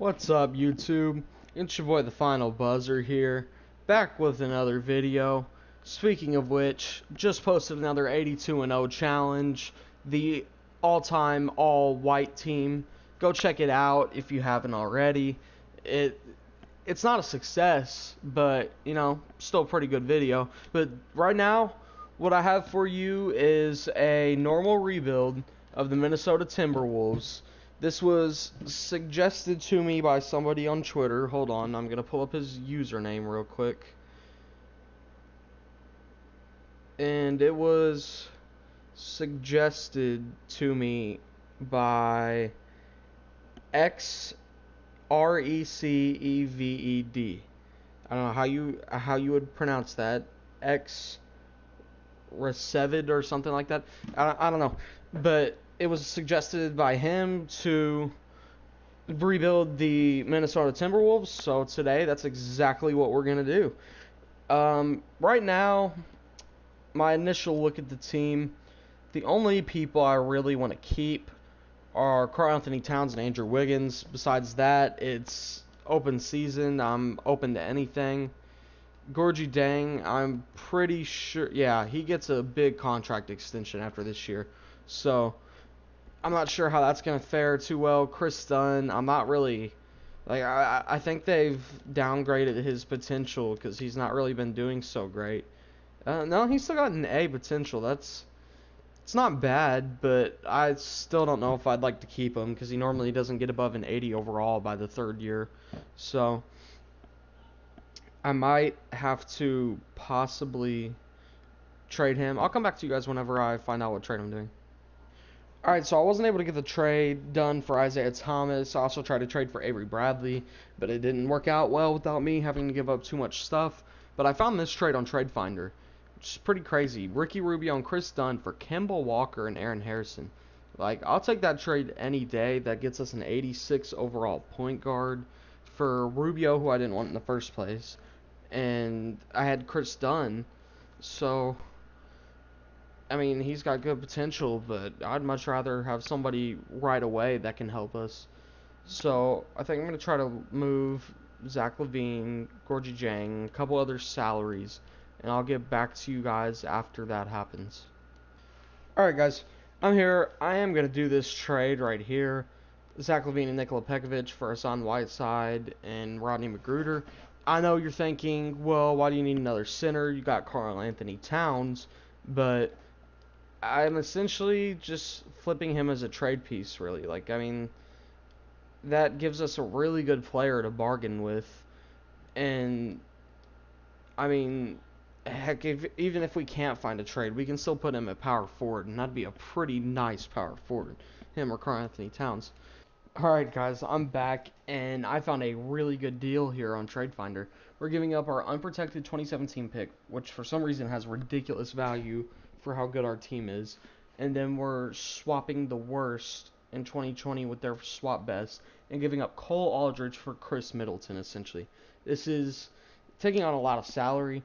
What's up, YouTube? It's your boy the Final Buzzer here, back with another video. Speaking of which, just posted another 82-0 challenge, the all-time all-white team. Go check it out if you haven't already. It's not a success, but still a pretty good video. But right now, what I have for you is a normal rebuild of the Minnesota Timberwolves. This was suggested to me by somebody on Twitter. Hold on, I'm going to pull up his username real quick. And it was suggested to me by XRECEVED. I don't know how you would pronounce that. Resevid or something like that. I don't know. But it was suggested by him to rebuild the Minnesota Timberwolves. So today, that's exactly what we're going to do. Right now, my initial look at the team, the only people I really want to keep are Karl Anthony Towns and Andrew Wiggins. Besides that, it's open season. I'm open to anything. Gorgie Dang, I'm pretty sure, yeah, he gets a big contract extension after this year. So, I'm not sure how that's going to fare too well. Chris Dunn, I'm not really, I think they've downgraded his potential because he's not really been doing so great. No, he's still got an A potential. It's not bad, but I still don't know if I'd like to keep him because he normally doesn't get above an 80 overall by the third year. So, I might have to possibly trade him. I'll come back to you guys whenever I find out what trade I'm doing. Alright, so I wasn't able to get the trade done for Isaiah Thomas. I also tried to trade for Avery Bradley, but it didn't work out well without me having to give up too much stuff. But I found this trade on Trade Finder, which is pretty crazy. Ricky Rubio and Chris Dunn for Kemba Walker and Aaron Harrison. I'll take that trade any day. That gets us an 86 overall point guard for Rubio, who I didn't want in the first place. And I had Chris Dunn, so I mean, he's got good potential, but I'd much rather have somebody right away that can help us. So I think I'm going to try to move Zach LaVine, Gorgie Jang, a couple other salaries, and I'll get back to you guys after that happens. Alright guys, I'm here. I am going to do this trade right here. Zach LaVine and Nikola Pekovic for Hassan Whiteside and Rodney McGruder. I know you're thinking, well, why do you need another center? You got Karl Anthony Towns, but I'm essentially just flipping him as a trade piece, really. I mean, that gives us a really good player to bargain with, and I mean, heck, even if we can't find a trade, we can still put him at power forward, and that'd be a pretty nice power forward, him or Karl Anthony Towns. Alright guys, I'm back, and I found a really good deal here on Trade Finder. We're giving up our unprotected 2017 pick, which for some reason has ridiculous value for how good our team is, and then we're swapping the worst in 2020 with their swap best, and giving up Cole Aldridge for Chris Middleton, essentially. This is taking on a lot of salary,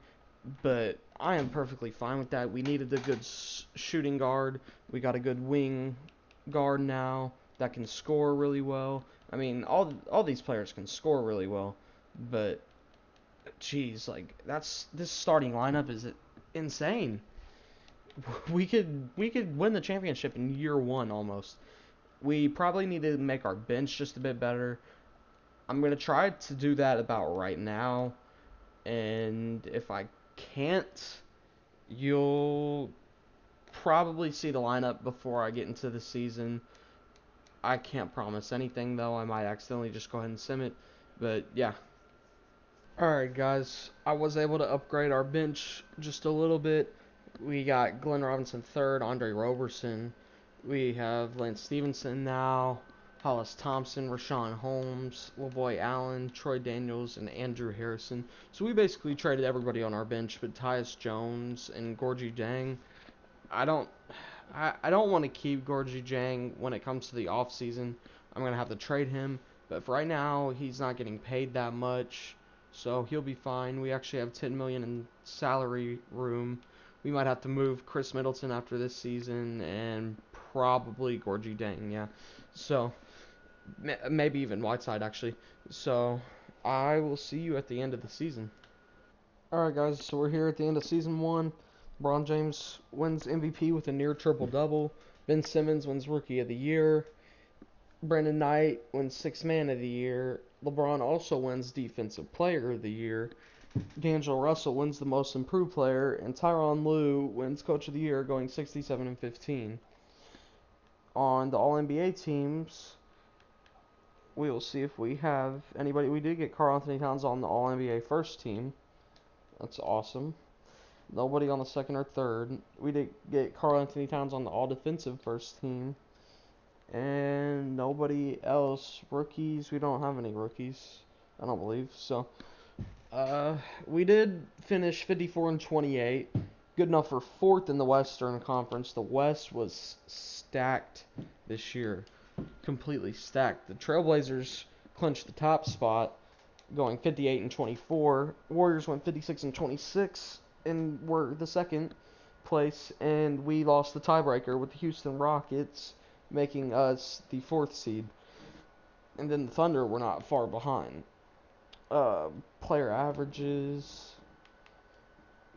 but I am perfectly fine with that. We needed a good shooting guard. We got a good wing guard now that can score really well. I mean, all these players can score really well, but geez, this starting lineup is insane. We could win the championship in year one almost. We probably need to make our bench just a bit better. I'm gonna try to do that about right now, and if I can't, you'll probably see the lineup before I get into the season. I can't promise anything, though. I might accidentally just go ahead and sim it. But, yeah. Alright, guys. I was able to upgrade our bench just a little bit. We got Glenn Robinson III, Andre Roberson. We have Lance Stevenson now, Hollis Thompson, Rashawn Holmes, LaVoy Allen, Troy Daniels, and Andrew Harrison. So we basically traded everybody on our bench, but Tyus Jones and Gorgie Dang. I don't want to keep Gorgie Jang when it comes to the offseason. I'm going to have to trade him. But for right now, he's not getting paid that much, so he'll be fine. We actually have $10 million in salary room. We might have to move Chris Middleton after this season and probably Gorgie Dang, yeah. So maybe even Whiteside actually. So I will see you at the end of the season. All right, guys. So we're here at the end of season 1. LeBron James wins MVP with a near triple double. Ben Simmons wins Rookie of the Year. Brandon Knight wins Sixth Man of the Year. LeBron also wins Defensive Player of the Year. D'Angelo Russell wins the Most Improved Player, and Tyronn Lue wins Coach of the Year, going 67-15. On the All-NBA teams, we will see if we have anybody. We did get Karl-Anthony Towns on the All-NBA first team. That's awesome. Nobody on the second or third. We did get Karl-Anthony Towns on the All-Defensive first team. And nobody else. Rookies, we don't have any rookies, I don't believe. So, we did finish 54-28. Good enough for 4th in the Western Conference. The West was stacked this year. Completely stacked. The Trailblazers clinched the top spot, going 58-24. Warriors went 56-26 and were the second place. And we lost the tiebreaker with the Houston Rockets, making us the 4th seed. And then the Thunder were not far behind. Player averages.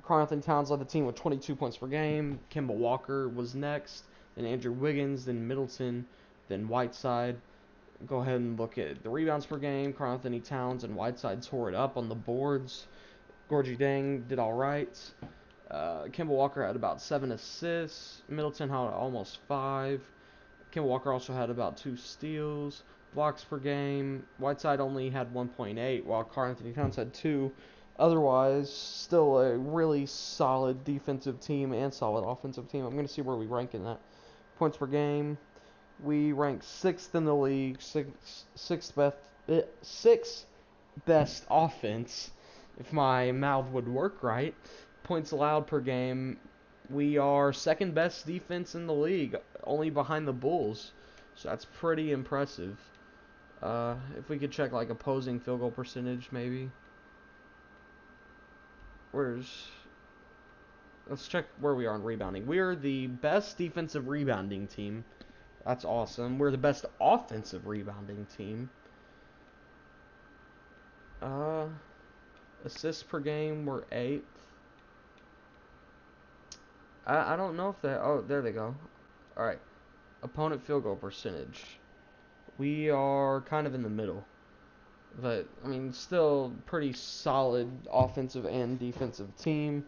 Karl-Anthony Towns led the team with 22 points per game. Kemba Walker was next. Then Andrew Wiggins. Then Middleton. Then Whiteside. Go ahead and look at the rebounds per game. Karl-Anthony Towns and Whiteside tore it up on the boards. Gorgie Dang did all right. Kemba Walker had about 7 assists. Middleton had almost 5. Kemba Walker also had about 2 steals. Blocks per game. Whiteside only had 1.8, while Karl-Anthony Towns had 2. Otherwise, still a really solid defensive team and solid offensive team. I'm going to see where we rank in that. Points per game. We rank 6th in the league. Sixth best offense, if my mouth would work right. Points allowed per game. We are 2nd best defense in the league, only behind the Bulls. So that's pretty impressive. If we could check like opposing field goal percentage, maybe. Let's check where we are in rebounding. We are the best defensive rebounding team. That's awesome. We're the best offensive rebounding team. Assists per game, we're 8th. I don't know if they... Oh, there they go. Alright. Opponent field goal percentage. We are kind of in the middle. But, I mean, still pretty solid offensive and defensive team.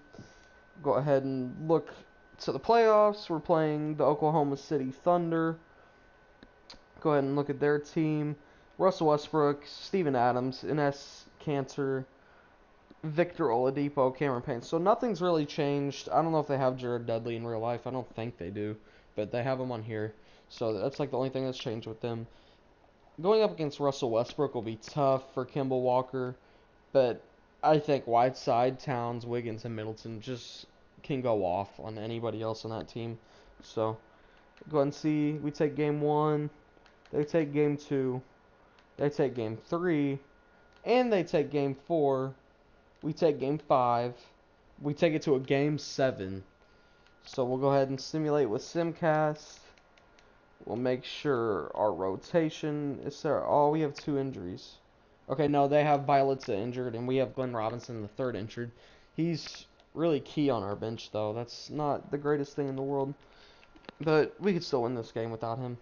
Go ahead and look to the playoffs. We're playing the Oklahoma City Thunder. Go ahead and look at their team. Russell Westbrook, Steven Adams, Enes Kanter, Victor Oladipo, Cameron Payne. So nothing's really changed. I don't know if they have Jared Dudley in real life. I don't think they do. But they have him on here. So that's like the only thing that's changed with them. Going up against Russell Westbrook will be tough for Kemba Walker. But I think Whiteside, Towns, Wiggins, and Middleton just can go off on anybody else on that team. So go ahead and see. We take game 1. They take game 2. They take game 3. And they take game 4. We take game 5. We take it to a game 7. So we'll go ahead and simulate with Simcast. We'll make sure our rotation is there. Oh, we have 2 injuries. Okay, no, they have Bielitsa injured, and we have Glenn Robinson, the 3rd, injured. He's really key on our bench, though. That's not the greatest thing in the world. But we could still win this game without him.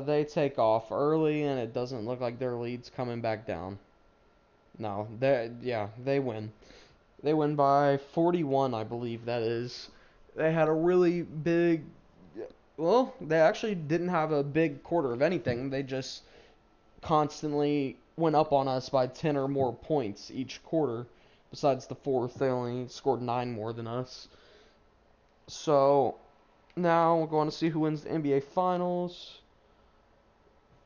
They take off early, and it doesn't look like their lead's coming back down. No, they win. They win by 41, I believe that is. They had a really big... Well, they actually didn't have a big quarter of anything. They just constantly went up on us by 10 or more points each quarter. Besides the 4th, they only scored 9 more than us. So, now we're going to see who wins the NBA Finals.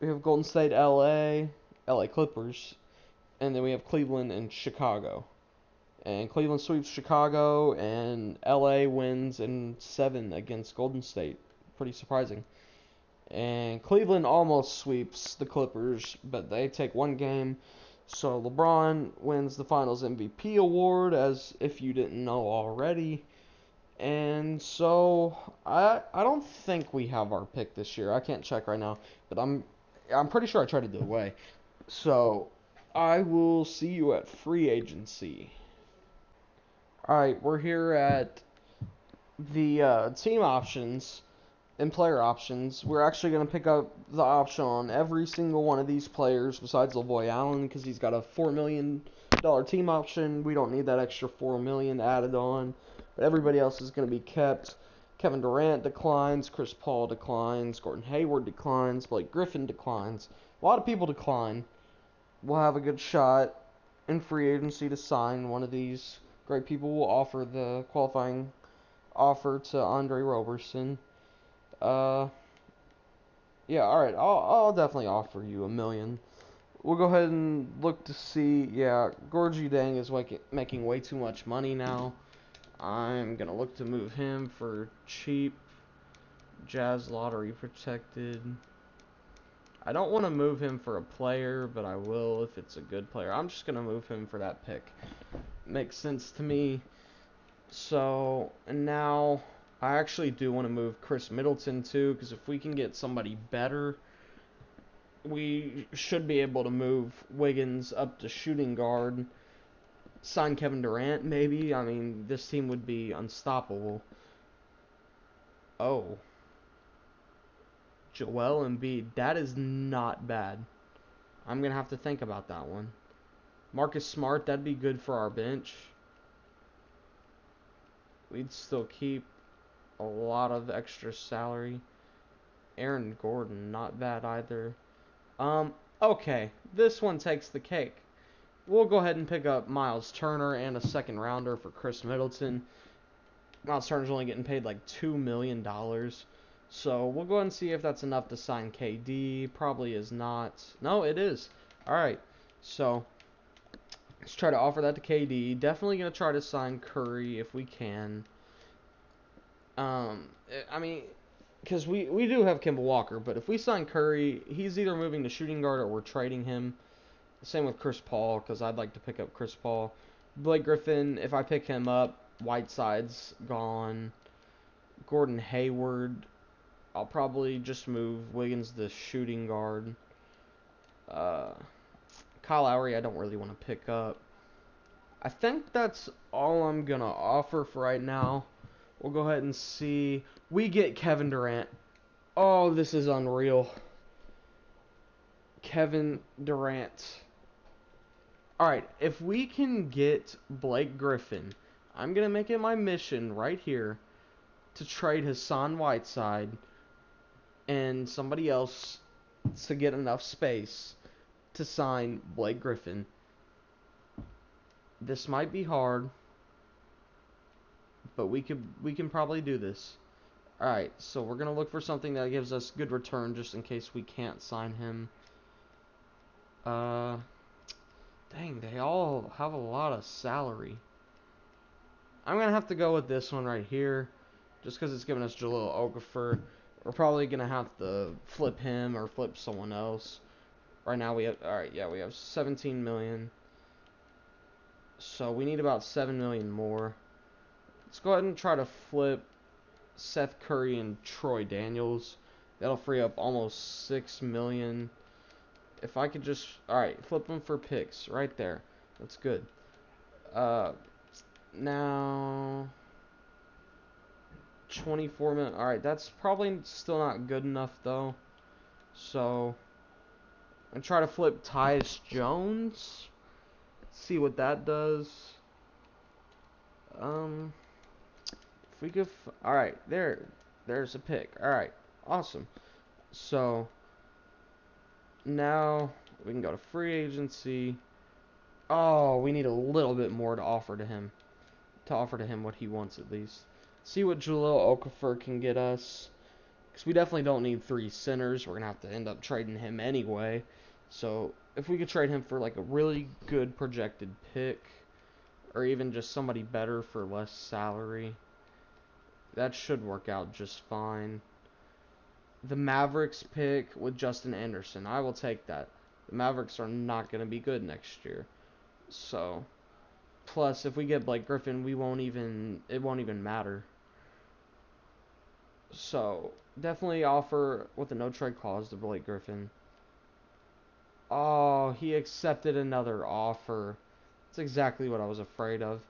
We have Golden State, LA Clippers, and then we have Cleveland and Chicago. And Cleveland sweeps Chicago, and LA wins in 7 against Golden State. Pretty surprising. And Cleveland almost sweeps the Clippers, but they take 1 game. So LeBron wins the Finals MVP award, as if you didn't know already. And so I don't think we have our pick this year. I can't check right now, but I'm I'm pretty sure I traded it away. So I will see you at free agency. All right, we're here at the team options and player options. We're actually going to pick up the option on every single one of these players besides LaVoy Allen because he's got a $4 million team option. We don't need that extra $4 million added on. But everybody else is going to be kept. Kevin Durant declines, Chris Paul declines, Gordon Hayward declines, Blake Griffin declines. A lot of people decline. We'll have a good shot in free agency to sign one of these great people. Will offer the qualifying offer to Andre Roberson. Yeah, alright, I'll definitely offer you $1 million. We'll go ahead and look to see, yeah, Gorgie Dang is making way too much money now. I'm going to look to move him for cheap. Jazz lottery protected. I don't want to move him for a player, but I will if it's a good player. I'm just going to move him for that pick. Makes sense to me. So, and now I actually do want to move Chris Middleton too, because if we can get somebody better, we should be able to move Wiggins up to shooting guard. Sign Kevin Durant, maybe. I mean, this team would be unstoppable. Oh. Joel Embiid. That is not bad. I'm going to have to think about that one. Marcus Smart, that'd be good for our bench. We'd still keep a lot of extra salary. Aaron Gordon, not bad either. Okay. This one takes the cake. We'll go ahead and pick up Miles Turner and a second rounder for Chris Middleton. Miles Turner's only getting paid like $2 million. So we'll go ahead and see if that's enough to sign KD. Probably is not. No, it is. Alright. So let's try to offer that to KD. Definitely going to try to sign Curry if we can. I mean, because we do have Kemba Walker, but if we sign Curry, he's either moving to shooting guard or we're trading him. Same with Chris Paul, because I'd like to pick up Chris Paul. Blake Griffin, if I pick him up, Whiteside's gone. Gordon Hayward, I'll probably just move Wiggins to shooting guard. Kyle Lowry, I don't really want to pick up. I think that's all I'm going to offer for right now. We'll go ahead and see. We get Kevin Durant. Oh, this is unreal. Kevin Durant. Alright, if we can get Blake Griffin, I'm going to make it my mission right here to trade Hassan Whiteside and somebody else to get enough space to sign Blake Griffin. This might be hard, but we can probably do this. Alright, so we're going to look for something that gives us good return just in case we can't sign him. Dang, they all have a lot of salary. I'm going to have to go with this one right here. Just because it's giving us Jahlil Okafor. We're probably going to have to flip him or flip someone else. Right now we have, alright, yeah, we have 17 million. So we need about 7 million more. Let's go ahead and try to flip Seth Curry and Troy Daniels. That'll free up almost 6 million. If I could just, alright, flip them for picks right there. That's good. Now 24 million. Alright, that's probably still not good enough though. So I'm try to flip Tyus Jones. See what that does. If we could, alright, there's a pick. Alright, awesome. So now we can go to free agency. Oh, we need a little bit more to offer to him. To offer to him what he wants at least. See what Jahlil Okafor can get us. Because we definitely don't need 3 centers. We're going to have to end up trading him anyway. So if we could trade him for like a really good projected pick. Or even just somebody better for less salary. That should work out just fine. The Mavericks pick with Justin Anderson. I will take that. The Mavericks are not going to be good next year. So, plus if we get Blake Griffin, it won't even matter. So, definitely offer with a no trade clause to Blake Griffin. Oh, he accepted another offer. That's exactly what I was afraid of.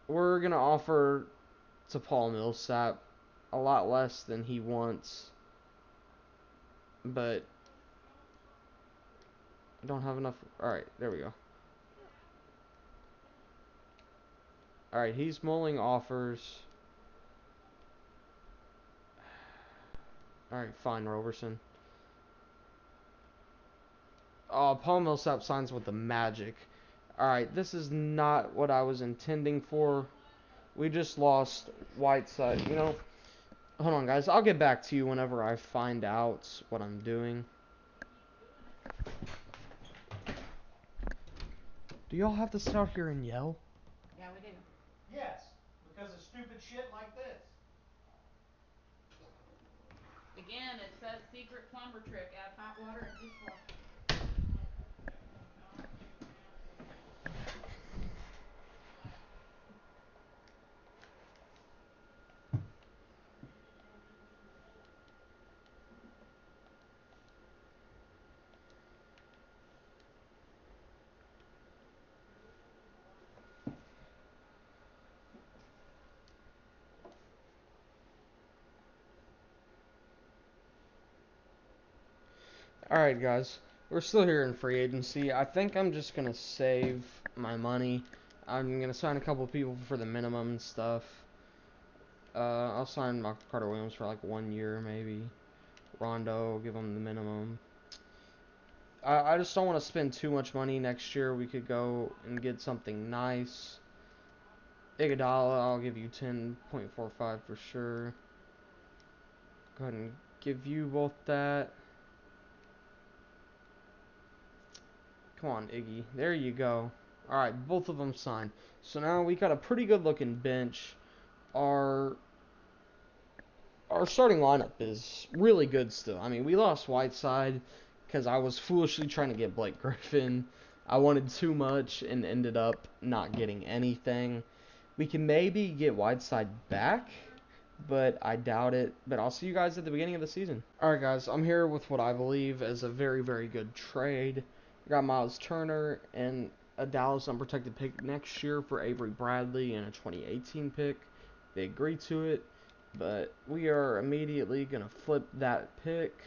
We're going to offer to Paul Millsap a lot less than he wants. But I don't have enough. Alright, there we go. Alright, he's mulling offers. Alright, fine, Roberson. Oh, Paul Millsap signs with the Magic. Alright, this is not what I was intending for. We just lost Whiteside. You know, hold on, guys. I'll get back to you whenever I find out what I'm doing. Do y'all have to sit out here and yell? Yeah, we do. Yes, because of stupid shit like this. Again, it says secret plumber trick. Add hot water and dishwater. Alright, guys. We're still here in free agency. I think I'm just going to save my money. I'm going to sign a couple people for the minimum and stuff. I'll sign Michael Carter Williams for like 1 year, maybe. Rondo, give him the minimum. I just don't want to spend too much money next year. We could go and get something nice. Iguodala, I'll give you 10.45 for sure. Go ahead and give you both that. Come on, Iggy. There you go. Alright, both of them signed. So now we got a pretty good looking bench. Our starting lineup is really good still. I mean, we lost Whiteside because I was foolishly trying to get Blake Griffin. I wanted too much and ended up not getting anything. We can maybe get Whiteside back, but I doubt it. But I'll see you guys at the beginning of the season. Alright, guys, I'm here with what I believe is a very, very good trade. I got Miles Turner and a Dallas unprotected pick next year for Avery Bradley and a 2018 pick. They agreed to it, but we are immediately going to flip that pick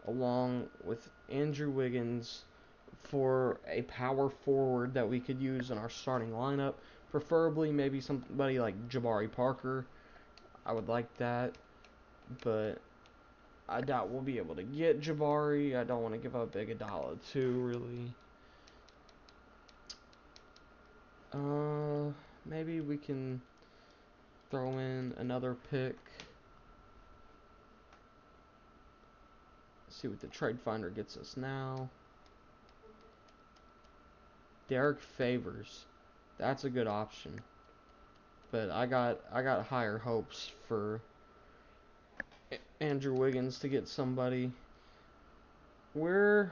along with Andrew Wiggins for a power forward that we could use in our starting lineup. Preferably maybe somebody like Jabari Parker. I would like that, but I doubt we'll be able to get Jabari. I don't want to give up Iguodala too, really. Maybe we can throw in another pick. See what the trade finder gets us now. Derek Favors. That's a good option. But I got higher hopes for Andrew Wiggins to get somebody. We're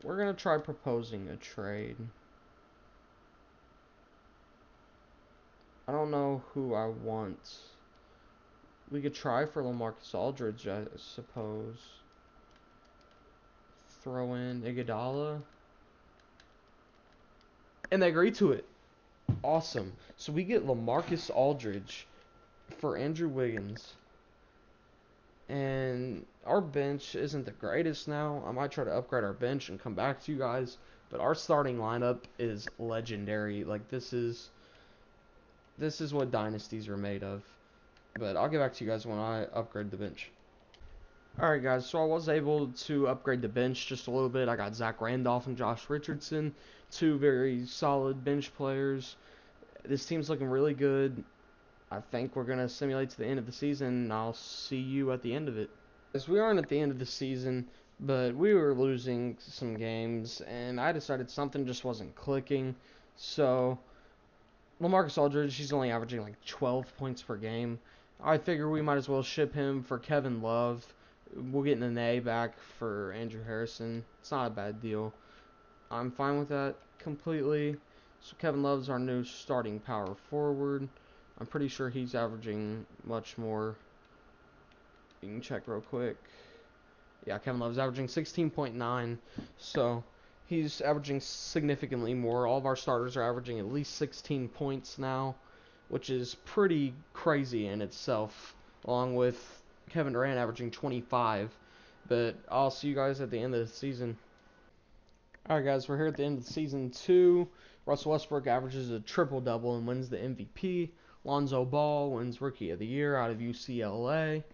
gonna try proposing a trade. I don't know who I want. We could try for LaMarcus Aldridge, I suppose. Throw in Iguodala. And they agree to it. Awesome. So we get LaMarcus Aldridge for Andrew Wiggins. And our bench isn't the greatest now. I might try to upgrade our bench and come back to you guys. But our starting lineup is legendary. Like, this is what dynasties are made of. But I'll get back to you guys when I upgrade the bench. Alright, guys, so I was able to upgrade the bench just a little bit. I got Zach Randolph and Josh Richardson, two very solid bench players. This team's looking really good. I think we're going to simulate to the end of the season, and I'll see you at the end of it. As we aren't at the end of the season, but we were losing some games, and I decided something just wasn't clicking. So, LaMarcus Aldridge, he's only averaging like 12 points per game. I figure we might as well ship him for Kevin Love. We'll get an A back for Andrew Harrison. It's not a bad deal. I'm fine with that completely. So Kevin Love's our new starting power forward. I'm pretty sure he's averaging much more. You can check real quick. Yeah, Kevin Love's averaging 16.9, so he's averaging significantly more. All of our starters are averaging at least 16 points now, which is pretty crazy in itself, along with Kevin Durant averaging 25. But I'll see you guys at the end of the season. Alright guys, we're here at the end of season 2. Russell Westbrook averages a triple-double and wins the MVP. Lonzo Ball wins Rookie of the Year out of UCLA.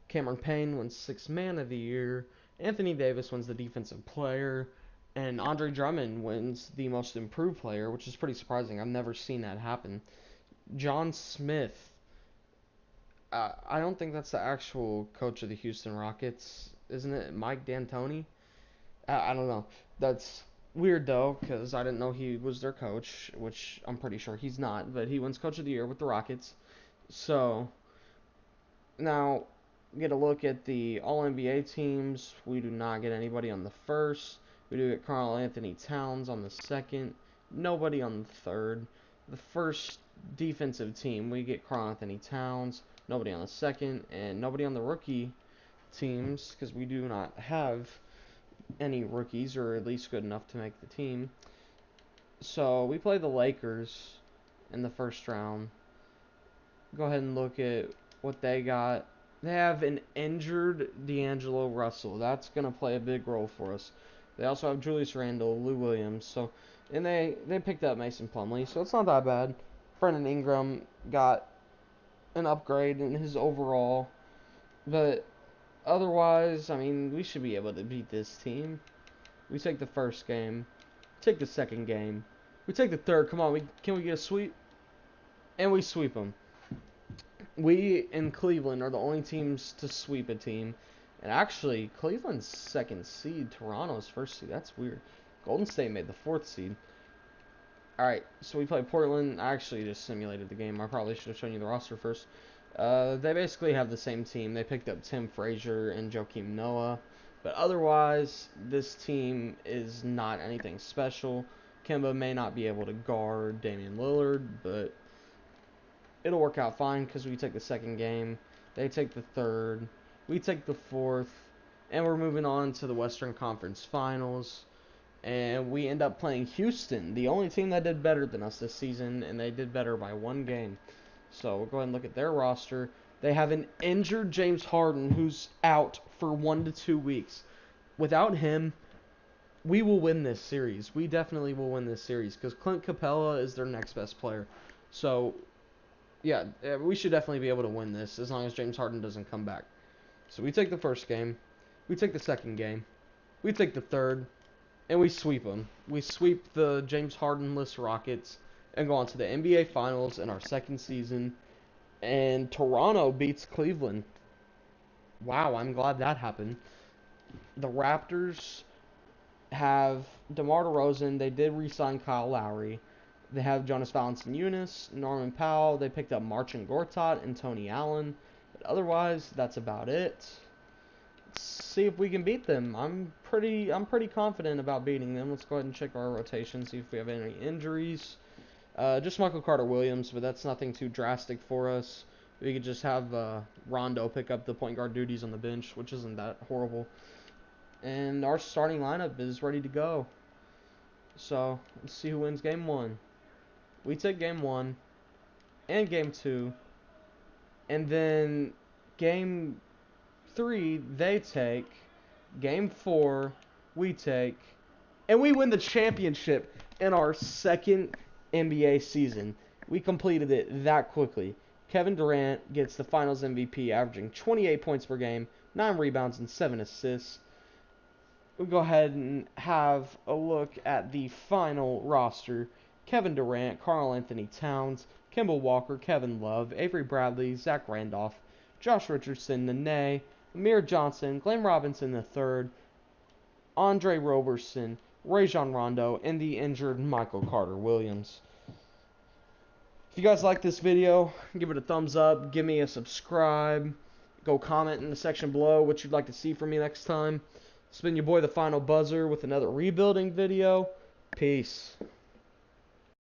Cameron Payne wins Sixth Man of the Year. Anthony Davis wins the Defensive Player. And Andre Drummond wins the Most Improved Player, which is pretty surprising. I've never seen that happen. John Smith. I don't think that's the actual coach of the Houston Rockets. Isn't it Mike D'Antoni? I don't know. That's weird, though, because I didn't know he was their coach, which I'm pretty sure he's not. But he wins Coach of the Year with the Rockets. So, now, get a look at the All-NBA teams. We do not get anybody on the first. We do get Karl Anthony Towns on the second. Nobody on the third. The first defensive team, we get Karl Anthony Towns. Nobody on the second. And nobody on the rookie teams, because we do not have any rookies, or at least good enough to make the team. So, we play the Lakers in the first round. Go ahead and look at what they got. They have an injured D'Angelo Russell. That's going to play a big role for us. They also have Julius Randle, Lou Williams, and they picked up Mason Plumlee, so it's not that bad. Brandon Ingram got an upgrade in his overall, but otherwise, I mean, we should be able to beat this team. We take the first game, take the second game, we take the third. Come on, can we get a sweep? And we sweep them. We in Cleveland are the only teams to sweep a team. And actually, Cleveland's second seed, Toronto's first seed. That's weird. Golden State made the fourth seed. Alright, so we play Portland. I actually just simulated the game. I probably should have shown you the roster first. They basically have the same team. They picked up Tim Frazier and Joakim Noah. But otherwise, this team is not anything special. Kemba may not be able to guard Damian Lillard, but it'll work out fine because we take the second game. They take the third. We take the fourth, and we're moving on to the Western Conference Finals, and we end up playing Houston, the only team that did better than us this season, and they did better by one game. So we'll go ahead and look at their roster. They have an injured James Harden who's out for 1 to 2 weeks. Without him, we will win this series. We definitely will win this series because Clint Capella is their next best player. So, yeah, we should definitely be able to win this as long as James Harden doesn't come back. So we take the first game, we take the second game, we take the third, and we sweep them. We sweep the James Harden-less Rockets and go on to the NBA Finals in our second season. And Toronto beats Cleveland. Wow, I'm glad that happened. The Raptors have DeMar DeRozan. They did re-sign Kyle Lowry. They have Jonas Valanciunas, Norman Powell. They picked up Marcin Gortat and Tony Allen. But otherwise, that's about it. Let's see if we can beat them. I'm pretty confident about beating them. Let's go ahead and check our rotation, see if we have any injuries. Just Michael Carter-Williams, but that's nothing too drastic for us. We could just have Rondo pick up the point guard duties on the bench, which isn't that horrible. And our starting lineup is ready to go. So, let's see who wins Game 1. We take Game 1 and Game 2. And then Game 3, they take. Game 4, we take. And we win the championship in our second NBA season. We completed it that quickly. Kevin Durant gets the Finals MVP, averaging 28 points per game, 9 rebounds, and 7 assists. We'll go ahead and have a look at the final roster. Kevin Durant, Karl Anthony Towns, Kemba Walker, Kevin Love, Avery Bradley, Zach Randolph, Josh Richardson, Nene, Amir Johnson, Glenn Robinson III, Andre Roberson, Rajon Rondo, and the injured Michael Carter-Williams. If you guys like this video, give it a thumbs up, give me a subscribe, go comment in the section below what you'd like to see from me next time. It's been your boy, the Final Buzzer, with another rebuilding video. Peace.